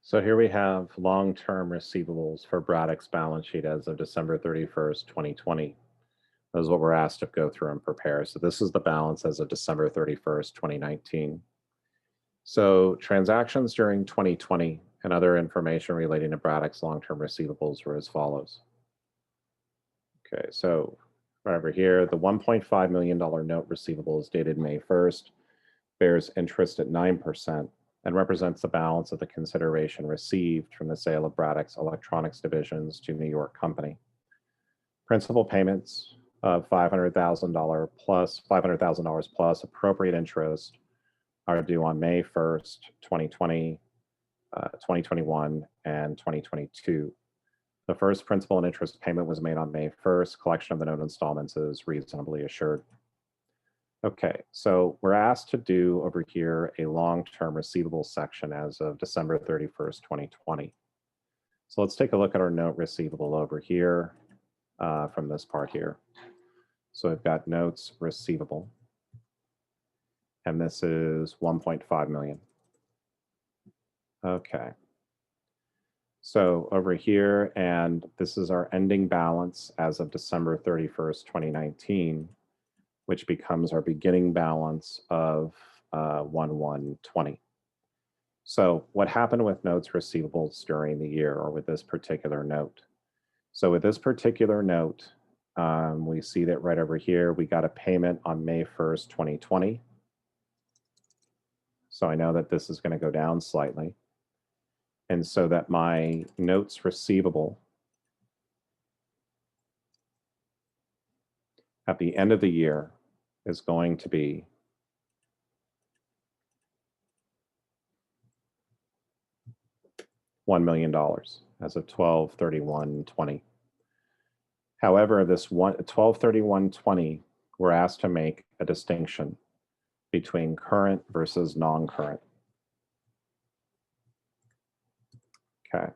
So here we have long-term receivables for Braddock's balance sheet as of December 31st, 2020. That is what we're asked to go through and prepare. So this is the balance as of December 31st, 2019. So transactions during 2020 and other information relating to Braddock's long-term receivables were as follows. Okay, so right over here, the $1.5 million note receivable is dated May 1st, bears interest at 9%, and represents the balance of the consideration received from the sale of Braddock's electronics divisions to New York Company. Principal payments of $500,000 plus appropriate interest are due on May 1st, 2020, 2021, and 2022. The first principal and interest payment was made on May 1st. Collection of the note installments is reasonably assured. Okay, so we're asked to do over here a long-term receivable section as of December 31st, 2020. So let's take a look at our note receivable over here from this part here. So we've got notes receivable, and this is 1.5 million. Okay. So over here, and this is our ending balance as of December 31st, 2019. Which becomes our beginning balance of 1/1/20. So what happened with notes receivables during the year, or with this particular note? So with this particular note, we see that right over here, we got a payment on May 1st, 2020. So I know that this is going to go down slightly. And so that my notes receivable at the end of the year is going to be $1 million as of 12/31/20. However, this 12/31/20, we're asked to make a distinction between current versus non-current. Okay,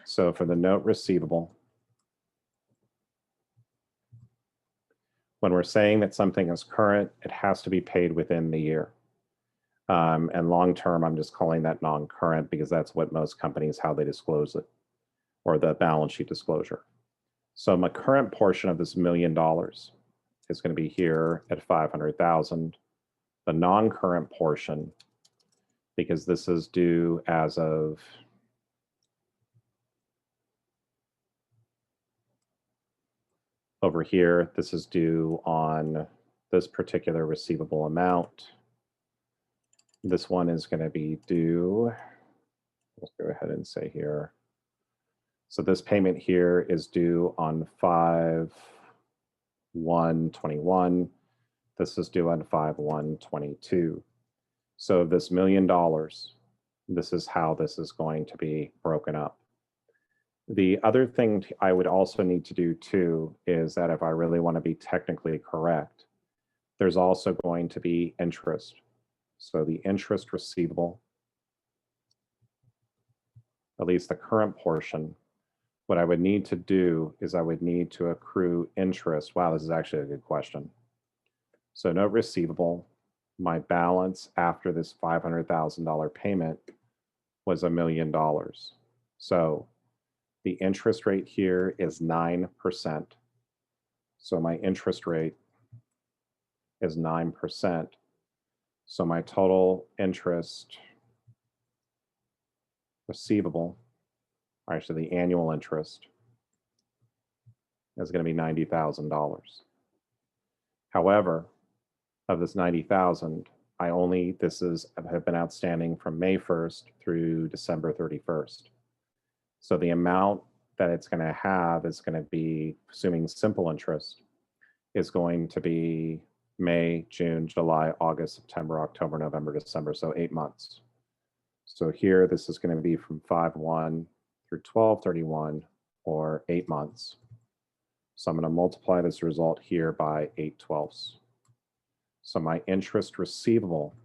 so for the note receivable, when we're saying that something is current, it has to be paid within the year. And long-term, I'm just calling that non-current because that's what most companies, how they disclose it, or the balance sheet disclosure. So my current portion of this $1 million is going to be here at 500,000. The non-current portion, because this is due as of over here, this is due on this particular receivable amount. This one is going to be due, let's go ahead and say here. So this payment here is due on 5/1/21. This is due on 5/1/22. So this $1 million, this is how this is going to be broken up. The other thing I would also need to do too is that if I really want to be technically correct, there's also going to be interest. So the interest receivable, at least the current portion, what I would need to do is I would need to accrue interest. Wow, this is actually a good question. So note receivable, my balance after this $500,000 payment was $1 million. So the interest rate here is 9%. So my interest rate is 9%. So my total interest receivable, actually the annual interest, is going to be $90,000. However, of this 90,000, this have been outstanding from May 1st through December 31st. So the amount that it's going to have is going to be, assuming simple interest, is going to be May, June, July, August, September, October, November, December, so 8 months. So here, this is going to be from 5/1 through 12/31, or 8 months. So I'm going to multiply this result here by 8/12. So my interest receivable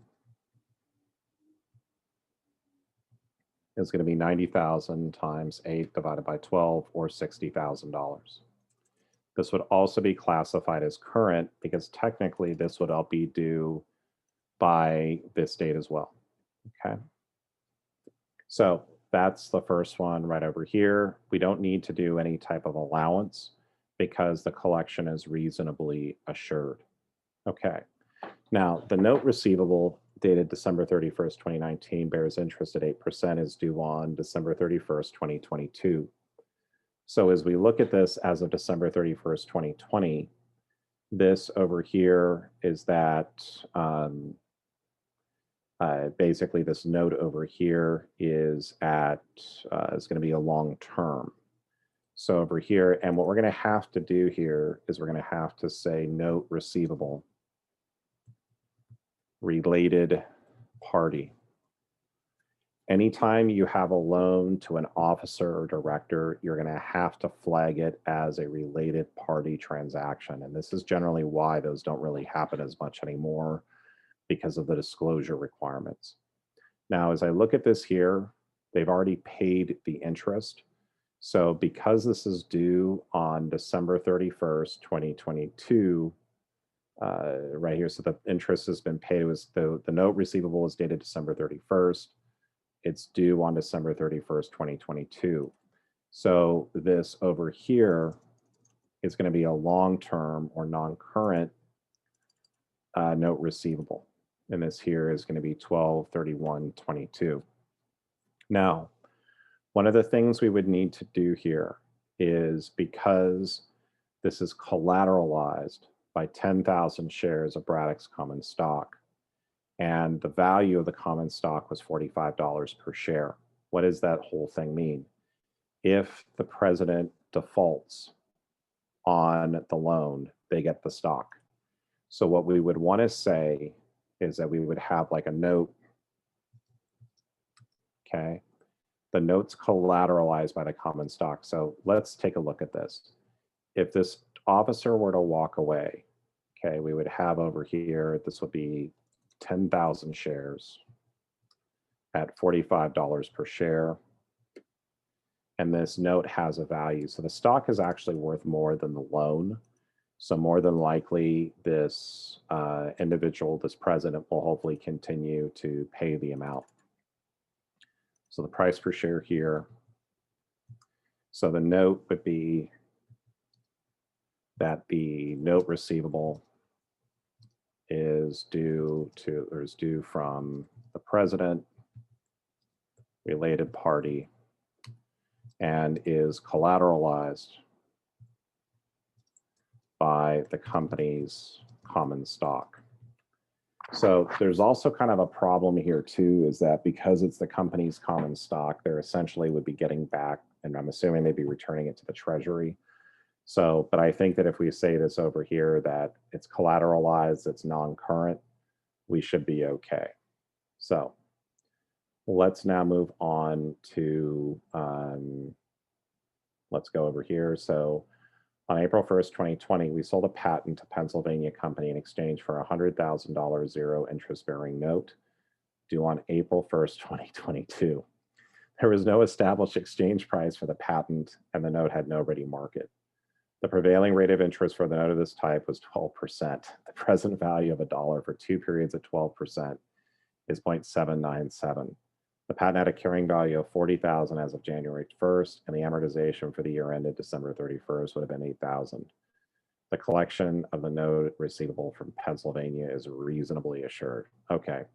is going to be 90,000 times 8 divided by 12, or $60,000. This would also be classified as current because technically this would all be due by this date as well. Okay. So that's the first one right over here. We don't need to do any type of allowance because the collection is reasonably assured. Okay. Now, the note receivable dated December 31st, 2019 bears interest at 8% is due on December 31st, 2022. So as we look at this as of December 31st, 2020, this over here is that basically this note over here is at is going to be a long term. So over here, and what we're going to have to do here is we're going to have to say note receivable related party. Anytime you have a loan to an officer or director, you're going to have to flag it as a related party transaction. And this is generally why those don't really happen as much anymore, because of the disclosure requirements. Now, as I look at this here, they've already paid the interest. So because this is due on December 31st, 2022, right here, so the interest has been paid. It was the note receivable is dated December 31st. It's due on December 31st, 2022. So this over here is going to be a long-term or non-current note receivable. And this here is going to be 12/31/22. Now, one of the things we would need to do here is, because this is collateralized by 10,000 shares of Braddock's common stock, and the value of the common stock was $45 per share. What does that whole thing mean? If the president defaults on the loan, they get the stock. So what we would want to say is that we would have like a note, okay? The note's collateralized by the common stock. So let's take a look at this. If this officer were to walk away, okay, we would have over here, this would be 10,000 shares at $45 per share. And this note has a value. So the stock is actually worth more than the loan. So more than likely, this individual, this president, will hopefully continue to pay the amount. So the price per share here. So the note would be that the note receivable is due from the president, related party, and is collateralized by the company's common stock. So there's also kind of a problem here too, is that because it's the company's common stock, they're essentially would be getting back, and I'm assuming they'd be returning it to the treasury. So, but I think that if we say this over here, that it's collateralized, it's non-current, we should be okay. So let's now move on to, let's go over here. So on April 1st, 2020, we sold a patent to Pennsylvania company in exchange for a $100,000 zero interest-bearing note due on April 1st, 2022. There was no established exchange price for the patent, and the note had no ready market. The prevailing rate of interest for the note of this type was 12%. The present value of $1 for 2 periods at 12% is 0.797. The patent had a carrying value of $40,000 as of January 1st, and the amortization for the year ended December 31st would have been $8,000. The collection of the note receivable from Pennsylvania is reasonably assured. Okay,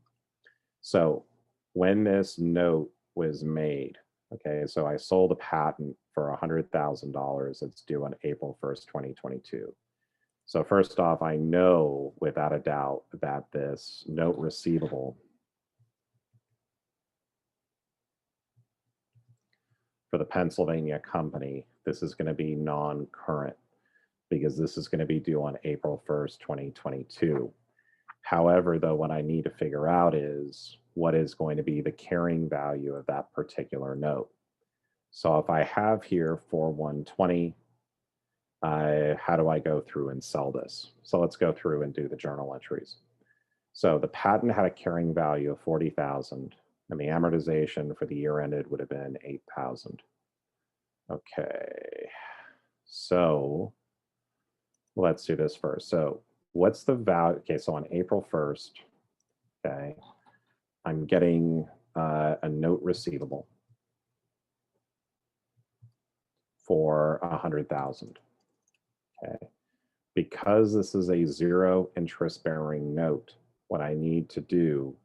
so when this note was made, okay, so I sold a patent for $100,000. It's due on April 1st, 2022. So first off, I know without a doubt that this note receivable for the Pennsylvania company, this is going to be non-current because this is going to be due on April 1st, 2022. However, though, what I need to figure out is what is going to be the carrying value of that particular note. So if I have here 4120, how do I go through and sell this? So let's go through and do the journal entries. So the patent had a carrying value of $40,000, and the amortization for the year ended would have been $8,000. Okay, so let's do this first. So what's the value? Okay, so on April 1st, okay, I'm getting a note receivable. for 100,000. Okay. Because this is a 0 interest bearing note, what I need to do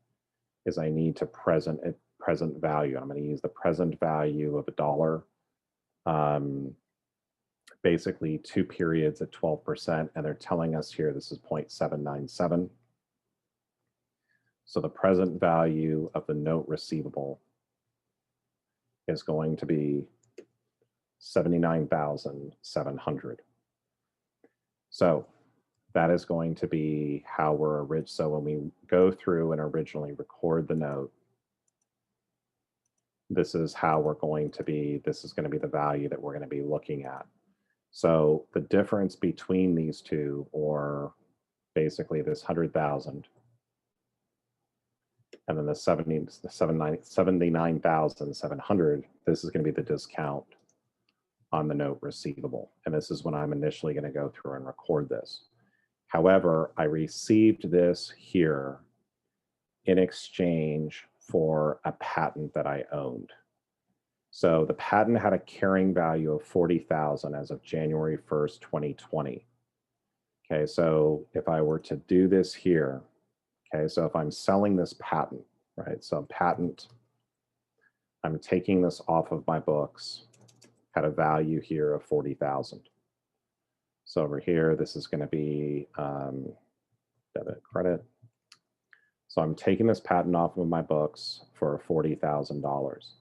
is I need to present value. I'm going to use the present value of $1. Basically 2 periods at 12%, and they're telling us here this is 0.797. So the present value of the note receivable is going to be 79,700. So that is going to be how we're so when we go through and originally record the note, this is how we're going to be, this is going to be the value that we're going to be looking at. So the difference between these two, or basically this 100,000 and then the 79,700, this is going to be the discount on the note receivable. And this is when I'm initially going to go through and record this. However, I received this here in exchange for a patent that I owned. So the patent had a carrying value of 40,000 as of January 1st, 2020. Okay, so if I were to do this here, okay, so if I'm selling this patent, right, so patent, I'm taking this off of my books, had a value here of 40,000. So over here, this is going to be debit, credit. So I'm taking this patent off of my books for $40,000.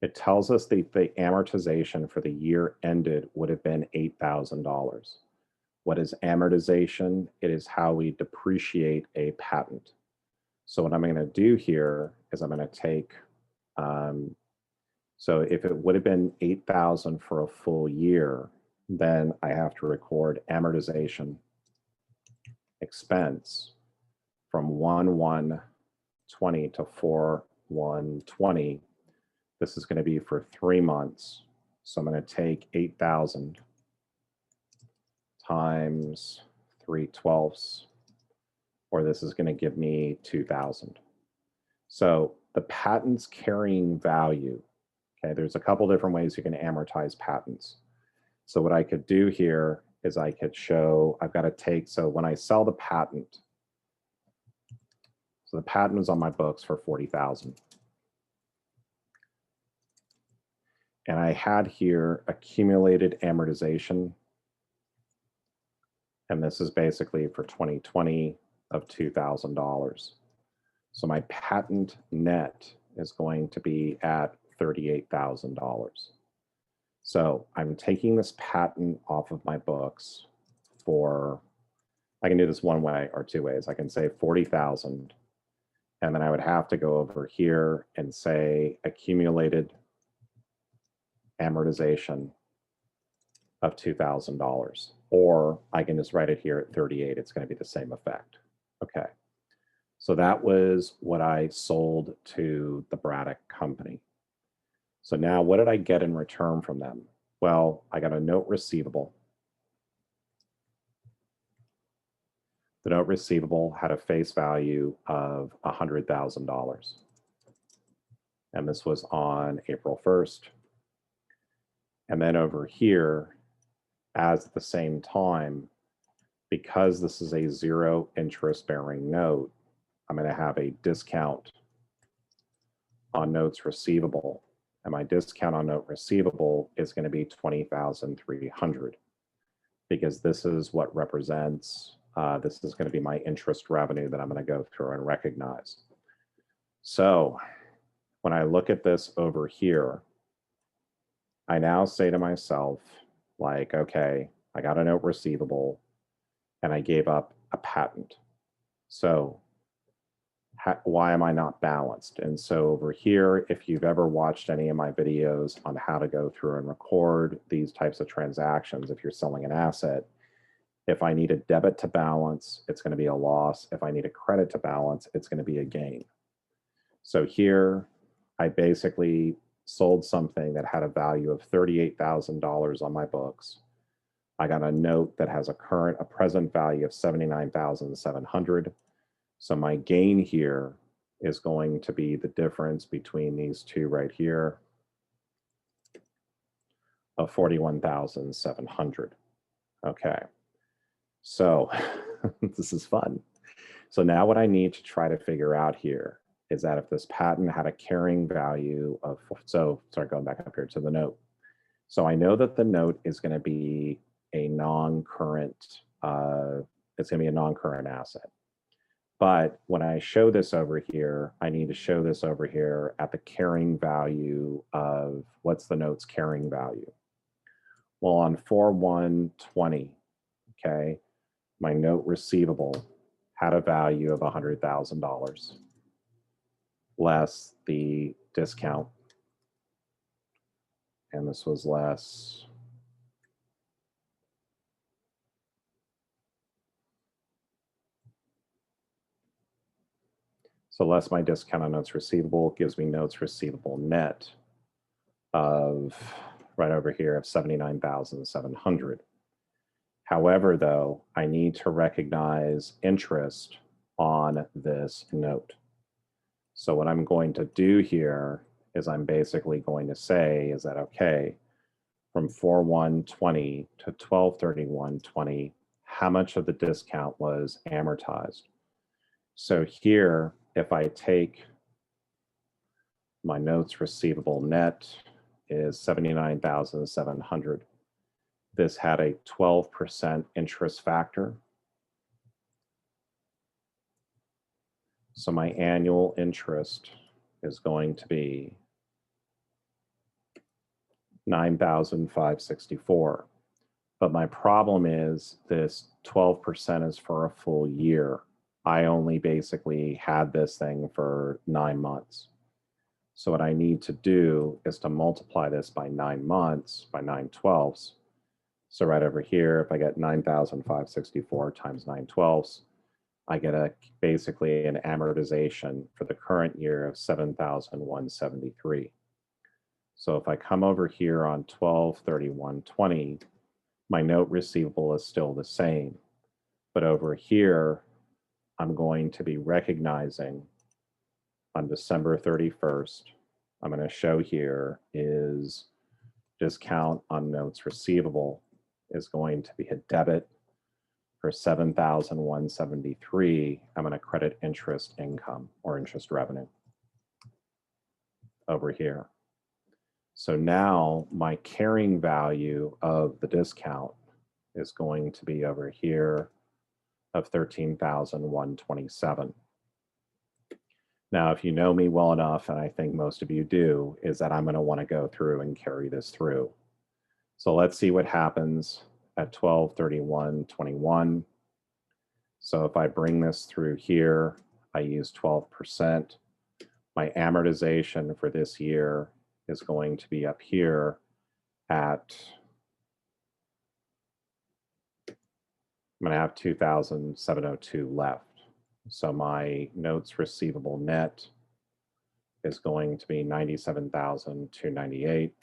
It tells us that the amortization for the year ended would have been $8,000. What is amortization? It is how we depreciate a patent. So what I'm going to do here is I'm going to take, so if it would have been 8,000 for a full year, then I have to record amortization expense from 1/1/20 to 4/1/20. This is going to be for 3 months. So I'm going to take 8,000 times 3/12, or this is going to give me 2,000. So the patent's carrying value, okay, there's a couple different ways you can amortize patents. So what I could do here is I could show, I've got to take, so when I sell the patent, so the patent was on my books for 40,000. And I had here accumulated amortization. And this is basically for 2020 of $2,000. So my patent net is going to be at $38,000. So I'm taking this patent off of my books for, I can do this one way or two ways. I can say 40,000, and then I would have to go over here and say accumulated amortization of $2,000, or I can just write it here at 38. It's going to be the same effect. Okay. So that was what I sold to the Braddock company. So now what did I get in return from them? Well, I got a note receivable. The note receivable had a face value of $100,000. And this was on April 1st. And then over here, as at the same time, because this is a 0 interest bearing note, I'm going to have a discount on notes receivable. And my discount on note receivable is going to be $20,300, because this is what represents, this is going to be my interest revenue that I'm going to go through and recognize. So when I look at this over here, I now say to myself, like, okay, I got a note receivable and I gave up a patent. So why am I not balanced? And so over here, if you've ever watched any of my videos on how to go through and record these types of transactions, if you're selling an asset, if I need a debit to balance, it's going to be a loss. If I need a credit to balance, it's going to be a gain. So here, I basically sold something that had a value of $38,000 on my books. I got a note that has a present value of $79,700. So my gain here is going to be the difference between these two right here of 41,700. Okay, so this is fun. So now what I need to try to figure out here is that if this patent had a carrying value of, so sorry, going back up here to the note. So I know that the note is going to be a non-current, it's going to be a non-current asset. But when I show this over here, I need to show this over here at the carrying value of, what's the note's carrying value? Well, on 4/1/20, okay, my note receivable had a value of $100,000 less the discount. And this was less. So less my discount on notes receivable gives me notes receivable net of, right over here, of 79,700. However, though, I need to recognize interest on this note. So what I'm going to do here is I'm basically going to say is that, okay, from 4/1/20 to 12/31/20, how much of the discount was amortized? So here, if I take my notes receivable net is 79,700. This had a 12% interest factor. So my annual interest is going to be $9,564. But my problem is this 12% is for a full year. I only basically had this thing for 9 months. So what I need to do is to multiply this by 9 months, by 9/12. So right over here, if I get 9,564 times 9/12, I get basically an amortization for the current year of 7,173. So if I come over here on 12/31/20, my note receivable is still the same. But over here, I'm going to be recognizing on December 31st, I'm going to show here is discount on notes receivable is going to be a debit for 7,173. I'm going to credit interest income or interest revenue over here. So now my carrying value of the discount is going to be over here of 13,127. Now, if you know me well enough, and I think most of you do, is that I'm going to want to go through and carry this through. So let's see what happens at 12/31/21. So if I bring this through here, I use 12%. My amortization for this year is going to be up here at, I'm going to have 2,702 left. So my notes receivable net is going to be 97,298.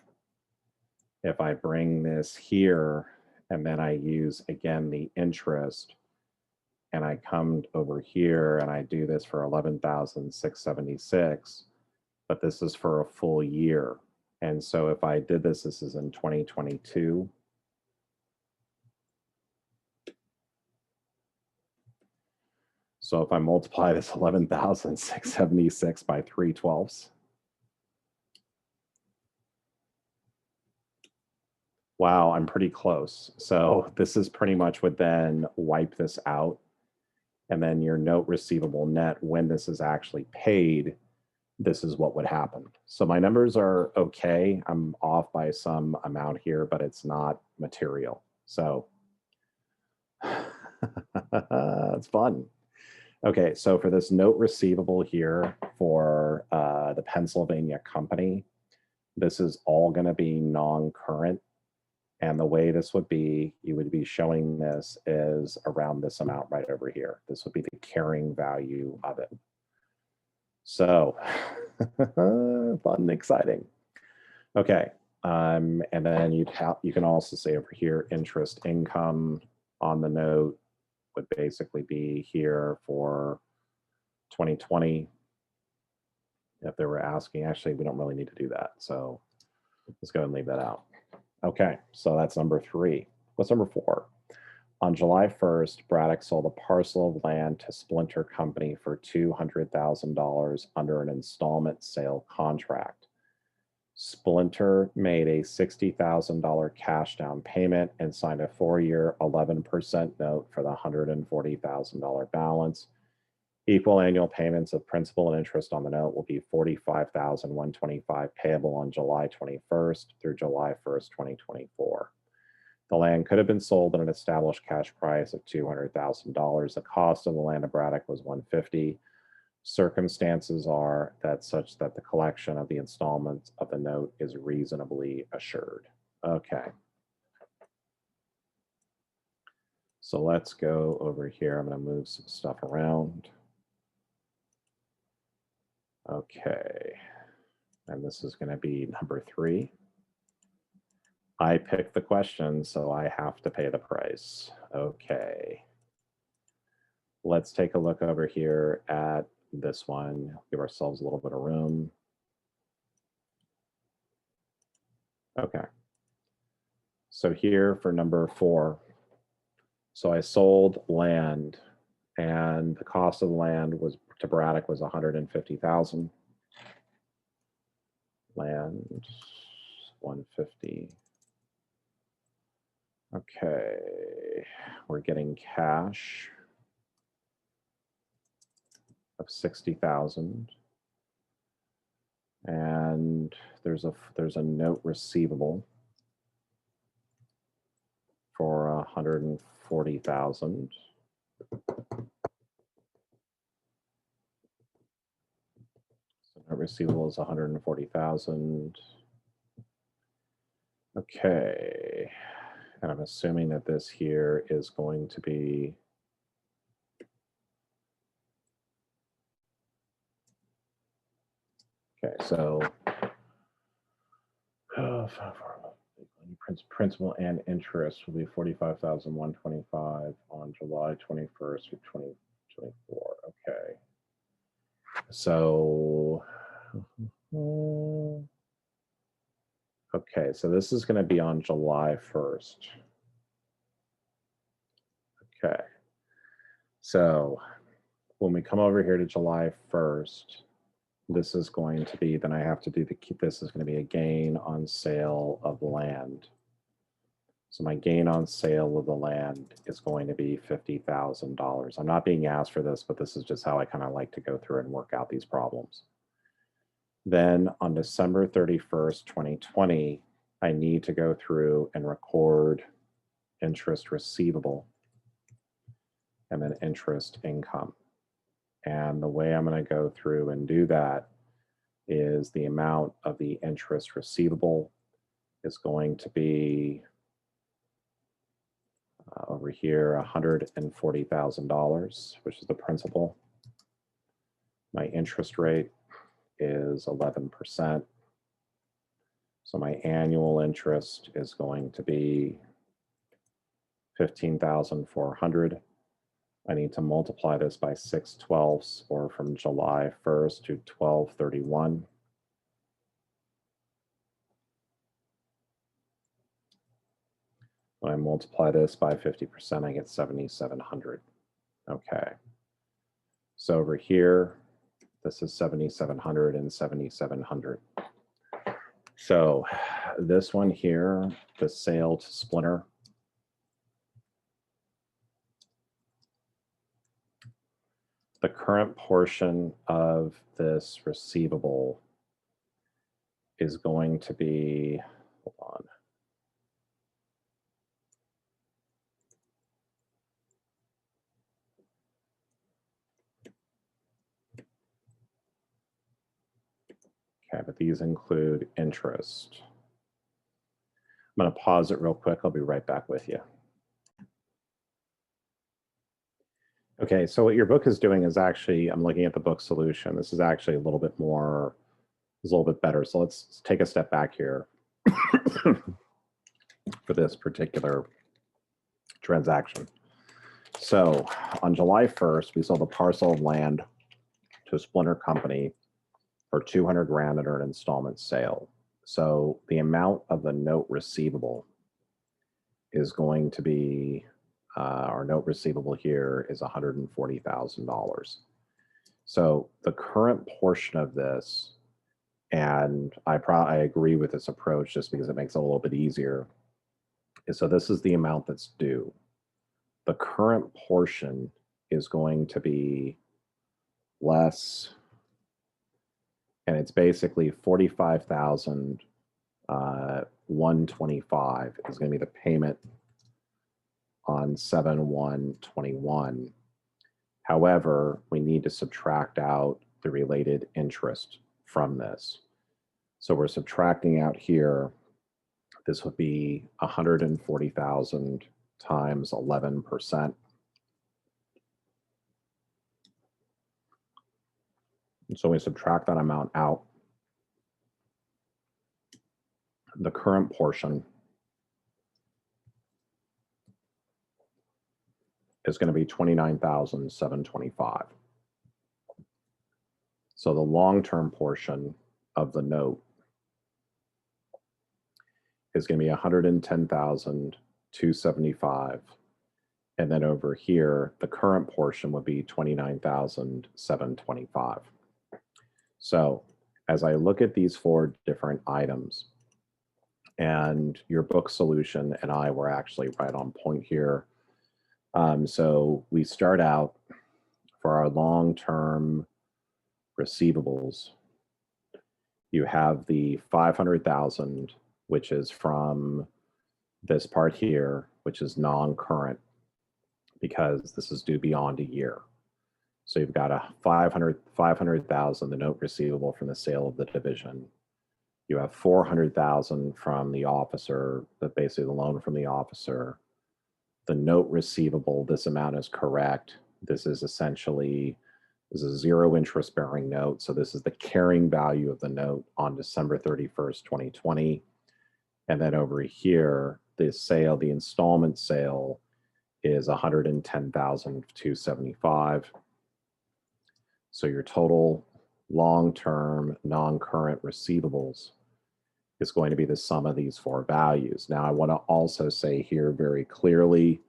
If I bring this here and then I use again the interest and I come over here and I do this for 11,676, but this is for a full year. And so if I did this, this is in 2022. So if I multiply this 11,676 by 3/12, wow, I'm pretty close. So this is pretty much would then wipe this out. And then your note receivable net, when this is actually paid, this is what would happen. So my numbers are okay. I'm off by some amount here, but it's not material. So it's fun. Okay, so for this note receivable here for the Pennsylvania company, this is all going to be non-current. And the way this would be, you would be showing this is around this amount right over here. This would be the carrying value of it. So fun and exciting. Okay, and then you can also say over here, interest income on the note would basically be here for 2020. If they were asking, actually, we don't really need to do that. So let's go and leave that out. Okay, so that's number 3. What's number 4? On July 1st, Braddock sold a parcel of land to Splinter Company for $200,000 under an installment sale contract. Splinter made a $60,000 cash down payment and signed a 4-year 11% note for the $140,000 balance. Equal annual payments of principal and interest on the note will be $45,125 payable on July 21st through July 1st, 2024. The land could have been sold at an established cash price of $200,000. The cost of the land of Braddock was $150,000. Circumstances are that such that the collection of the installments of the note is reasonably assured. Okay. So let's go over here. I'm going to move some stuff around. Okay. And this is going to be number 3. I picked the question, so I have to pay the price. Okay. Let's take a look over here at this one. Give ourselves a little bit of room. Okay. So here for number 4, so I sold land, and the cost of the land was to Braddock was $150,000. Land $150,000. Okay, we're getting cash of $60,000, and there's a note receivable for $140,000. So note receivable is $140,000. Okay, and I'm assuming that this here is going to be okay. So principal and interest will be $45,125 on July 21st of 2024. Okay. So, okay, so this is going to be on July 1st. Okay. So when we come over here to July 1st, this is going to be, then I have to do this is going to be a gain on sale of land. So my gain on sale of the land is going to be $50,000. I'm not being asked for this, but this is just how I kind of like to go through and work out these problems. Then on December 31st, 2020, I need to go through and record interest receivable and then interest income. And the way I'm going to go through and do that is the amount of the interest receivable is going to be over here, $140,000, which is the principal. My interest rate is 11%. So my annual interest is going to be $15,400. I need to multiply this by 6/12, or from July 1st to 12/31. When I multiply this by 50%, I get 7,700. Okay. So over here, this is 7,700 and 7,700. So this one here, the sale to Splinter, the current portion of this receivable is going to be, hold on. Okay, but these include interest. I'm going to pause it real quick. I'll be right back with you. Okay, so what your book is doing is actually, I'm looking at the book solution. This is actually a little bit more, is a little bit better. So let's take a step back here for this particular transaction. So on July 1st, we sold a parcel of land to a Splinter Company for $200,000 under an installment sale. So the amount of the note receivable is going to be, our note receivable here is $140,000. So the current portion of this, and I agree with this approach just because it makes it a little bit easier, is so this is the amount that's due. The current portion is going to be less, and it's basically 45,125 is going to be the payment on 7/1/21. However, we need to subtract out the related interest from this. So we're subtracting out here, this would be 140,000 times 11%. And so we subtract that amount out. The current portion is going to be 29,725. So the long-term portion of the note is going to be 110,275. And then over here, the current portion would be 29,725. So as I look at these four different items, and your book solution and I were actually right on point here. So we start out for our long-term receivables. You have the 500,000, which is from this part here, which is non-current because this is due beyond a year. So you've got a 500,000, the note receivable from the sale of the division. You have 400,000 from the officer, but basically the loan from the officer. The note receivable, this amount is correct. This is essentially, this is a zero interest bearing note. So this is the carrying value of the note on December 31st, 2020. And then over here, the sale, the installment sale is 110,275. So your total long-term non-current receivables is going to be the sum of these four values. Now, I want to also say here very clearly,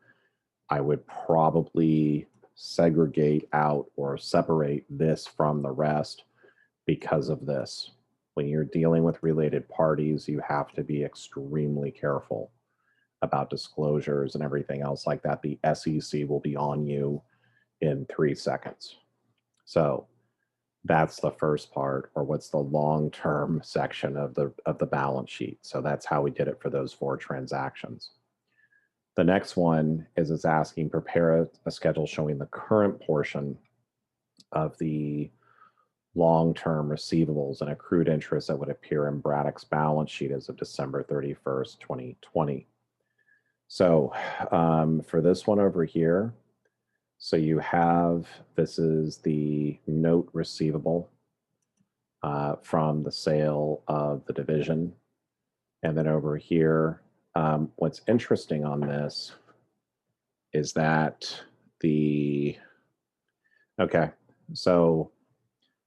I would probably segregate out or separate this from the rest because of this. When you're dealing with related parties, you have to be extremely careful about disclosures and everything else like that. The SEC will be on you in 3 seconds. So that's the first part, or what's the long-term section of the balance sheet. So that's how we did it for those four transactions. The next one is it's asking prepare a schedule showing the current portion of the long-term receivables and accrued interest that would appear in Braddock's balance sheet as of December 31st, 2020. So for this one over here, so you have, this is the note receivable from the sale of the division. And then over here, what's interesting on this is that okay, so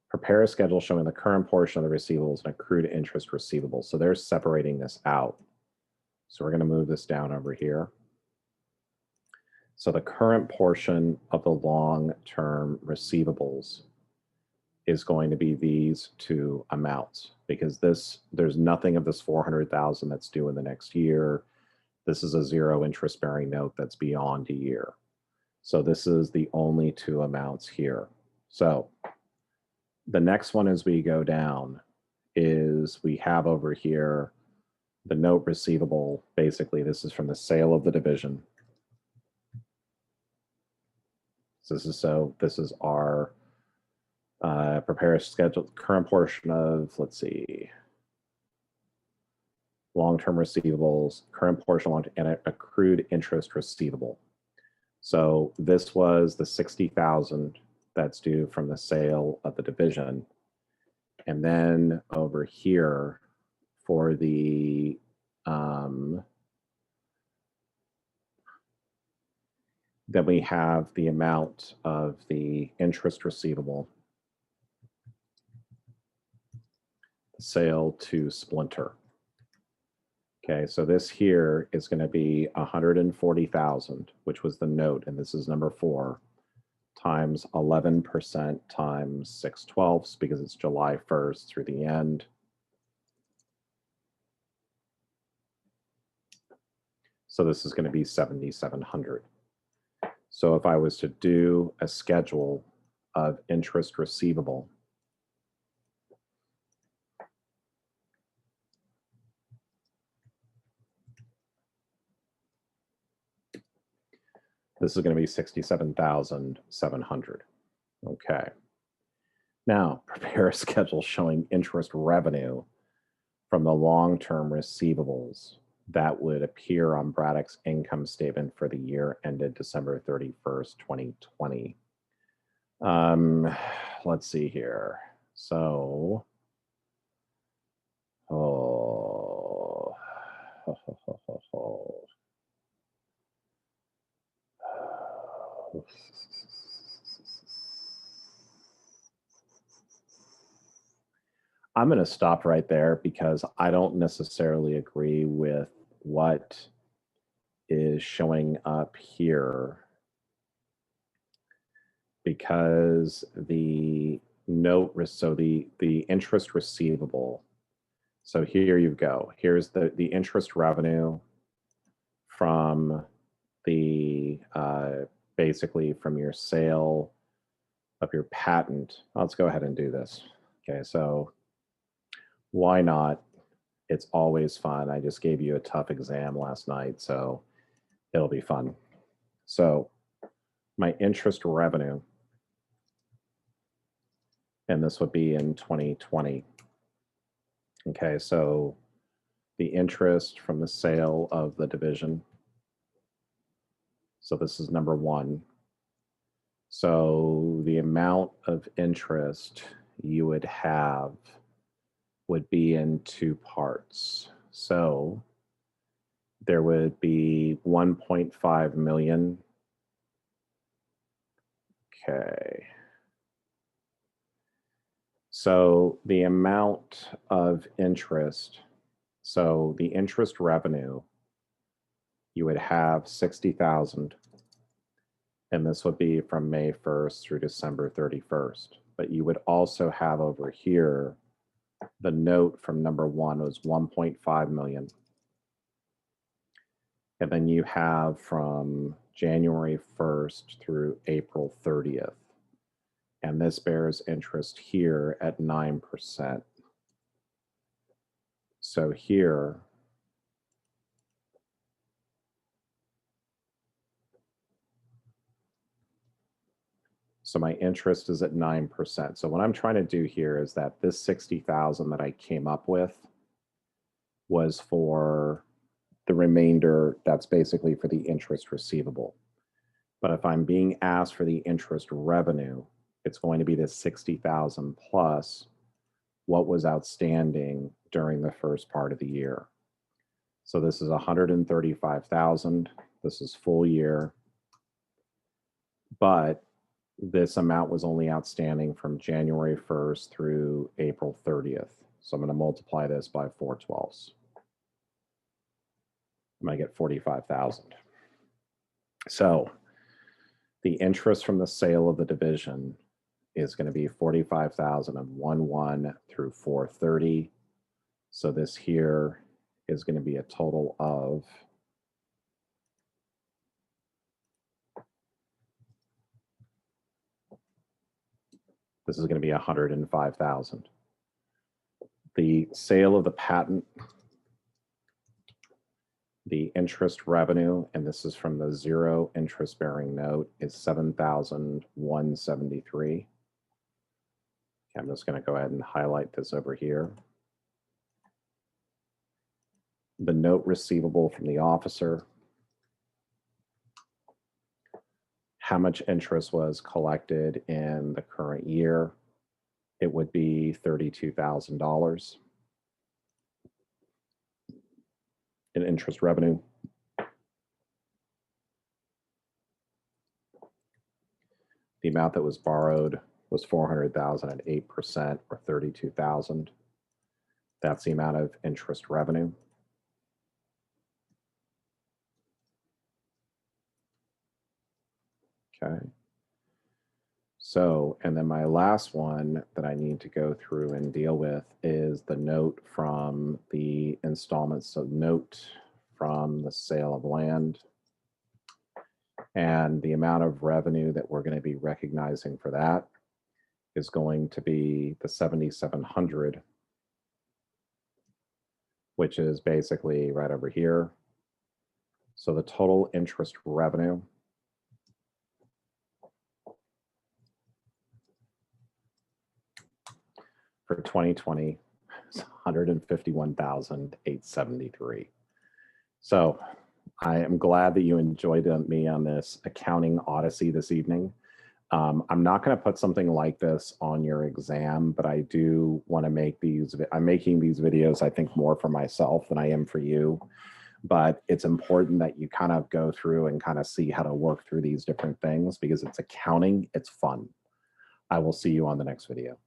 prepare a schedule showing the current portion of the receivables and accrued interest receivable. So they're separating this out. So we're going to move this down over here. So the current portion of the long-term receivables is going to be these two amounts because there's nothing of this 400,000 that's due in the next year. This is a zero interest-bearing note that's beyond a year. So this is the only two amounts here. So the next one as we go down is we have over here the note receivable. Basically, this is from the sale of the division. So this is our prepare a schedule, current portion of, let's see, long-term receivables, current portion and accrued interest receivable. So this was the 60,000 that's due from the sale of the division. And then over here for the then we have the amount of the interest receivable, sale to Splinter. Okay, so this here is going to be 140,000, which was the note, and this is number 4, times 11% times 6/12 because it's July 1st through the end. So this is going to be 7,700. So if I was to do a schedule of interest receivable, this is going to be 67,700. Okay. Now, prepare a schedule showing interest revenue from the long-term receivables that would appear on Braddock's income statement for the year ended December 31st, 2020. Let's see here. So, I'm going to stop right there because I don't necessarily agree with what is showing up here, because the note, so the interest receivable. So here you go. Here's the interest revenue from the basically from your sale of your patent. Let's go ahead and do this. Okay, so why not? It's always fun. I just gave you a tough exam last night, so it'll be fun. So my interest revenue, and this would be in 2020. Okay, so the interest from the sale of the division. So this is number 1. So the amount of interest you would have would be in 2 parts. So there would be 1.5 million. Okay. So the amount of interest, so the interest revenue, you would have 60,000, and this would be from May 1st through December 31st. But you would also have over here, the note from number 1 was 1.5 million. And then you have from January 1st through April 30th. And this bears interest here at 9%. So here, so my interest is at 9%. So what I'm trying to do here is that this 60,000 that I came up with was for the remainder, that's basically for the interest receivable. But if I'm being asked for the interest revenue, it's going to be this 60,000 plus what was outstanding during the first part of the year. So this is 135,000. This is full year. But this amount was only outstanding from January 1st through April 30th. So I'm going to multiply this by 4/12. I'm going to get 45,000. So the interest from the sale of the division is going to be 45,000 of 1/1 through 4/30. So this here is going to be a total of this is going to be 105,000. The sale of the patent, the interest revenue, and this is from the 0 interest bearing note, is 7,173. Okay, I'm just going to go ahead and highlight this over here. The note receivable from the officer, how much interest was collected in the current year? It would be $32,000 in interest revenue. The amount that was borrowed was 400,000 at 8%, or 32,000. That's the amount of interest revenue. Okay. So, and then my last one that I need to go through and deal with is the note from the installments. So note from the sale of land and the amount of revenue that we're going to be recognizing for that is going to be the 7,700, which is basically right over here. So the total interest revenue for 2020 is 151,873. So I am glad that you enjoyed me on this accounting odyssey this evening. I'm not going to put something like this on your exam, but I do want to make these. I'm making these videos, I think, more for myself than I am for you. But it's important that you kind of go through and kind of see how to work through these different things because it's accounting. It's fun. I will see you on the next video.